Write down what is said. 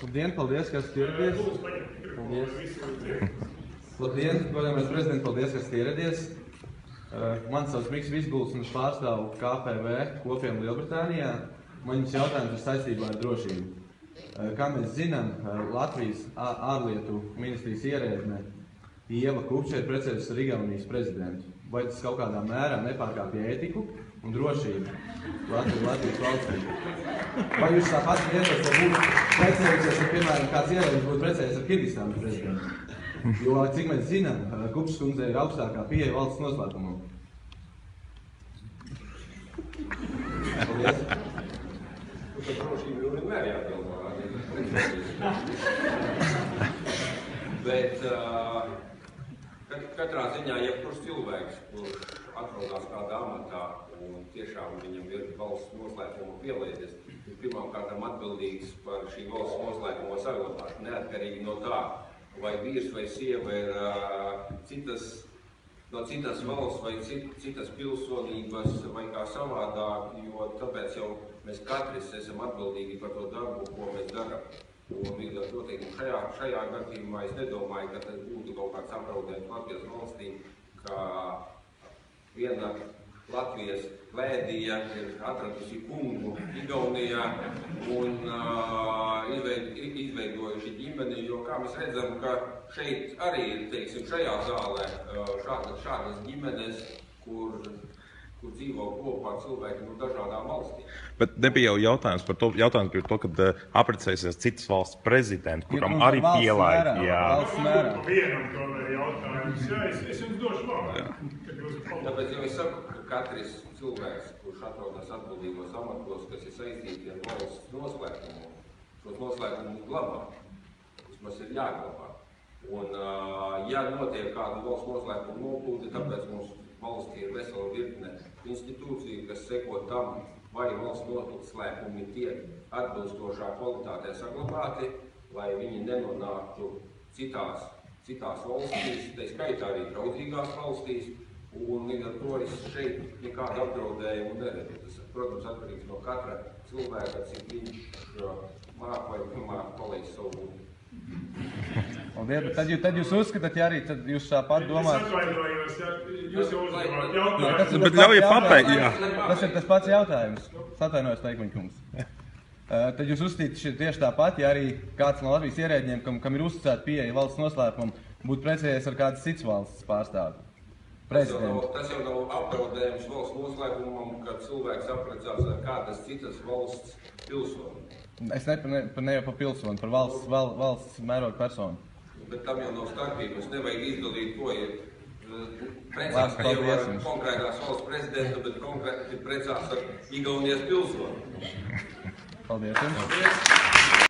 Labdien, paldies, ka esat ieradies. Paldies. Labdien, godājamais prezidents, paldies, ka esat ieradies. Mani sauc Miks Visguls un es pārstāvu KPV kopienu Lielbritānijā. Man jums jautājums ir saistībā ar drošību. Kā mēs zinām, Latvijas ārlietu ministrijas ierēdne Ieva Kupča ir precējusies ar Igaunijas prezidentu. Vai tas kaut kādā mērā nepārkāpja ētiku un drošību Latvijas valstī? Vai jūs tāpat ierodat, ka būtu precējusies, ja, piemēram, kāds ierēdnis būtu precējies ar Kirgistānas prezidentu? Jo, cik mēs zinām, Kupčas kundze ir augstākā pieeja valsts noslēpumam. Paldies. Par drošību jau vienmēr jādomā. Bet katrā ziņā, jebkurš cilvēks, kurš atrodas kādā amatā un tiešām viņam ir valsts noslēpuma pieliedes, ir pirmkārt atbildīgs par šī valsts noslēpuma saglabāšanu, neatkarīgi no tā, vai vīrs vai sieva ir no citas valsts vai citas pilsonības vai kā savādāk, jo tāpēc jau mēs katrs esam atbildīgi par to darbu, ko mēs darām. Un līdz ar to, teiksim, šajā gadījumā es nedomāju, ka tas būtu kaut kāds apdraudējums Latvijas valstī, ka viena Latvijas lēdija ir atradusi kungu Igaunijā un izveidojuši ģimeni, jo kā mēs redzam, ka šeit arī ir, teiksim, šajā zālē šādas ģimenes, kur dzīvo kopā cilvēki no dažādām valstīm. Bet nebija jau jautājums par to, kad apprecēsies citas valsts prezidents, kuram arī pielaid. Valsts mērā. Vienam tomēr jautājums. Jā, es jums došu vārdu. Tāpēc jau es saku, ka katrs cilvēks, kurš atrodas atbildīgos amatos, kas ir saistīti ar valsts noslēpumu, šos noslēpumus glabā. Vismaz ir jāglabā. Un, ja notiek kāda valsts noslēpuma nopūta, tāpēc mums valstī ir vesela virkne institūcija, kas seko tam, vai valsts noslēpumi tiek atbilstošā kvalitātē saglabāti, lai viņi nenonāktu citās valstīs, tā skaitā arī draudzīgās valstīs, un līdz ar to es šeit nekādu apdraudējumu neredzu. Tas, protams, atkarīgs no katra cilvēka, cik viņš māk vai nemāk palikt savu būtību. Paldies, bet tad jūs uzskatāt, ja arī tad jūs tāpat domājat... Es atvainojos, ja jūs jau uzdevāt jautājumu. Bet ļaujiet pateikt, jā. Tas ir tas pats jautājums. Es atvainojos, Teikmaņkungs. Tad jūs uzskatāt tieši tāpat, ja arī kāds no Latvijas ierēdņiem, kam ir uzticēta pieeja valsts noslēpumam, būtu precējies ar kādas citas valsts pārstāvi? Tas jau nav apdraudējums valsts noslēpumam, kad cilvēks apprecās ar kādas citas valsts pilsoni. Es ne jau par pilsoni, par valsts mēroga personu. Bet tam jau nav starpības. Nevajag izdalīt to, ja precās ne jau ar konkrētās valsts prezidentu, bet konkrēti precās ar Igaunijas pilsoni. Paldies jums.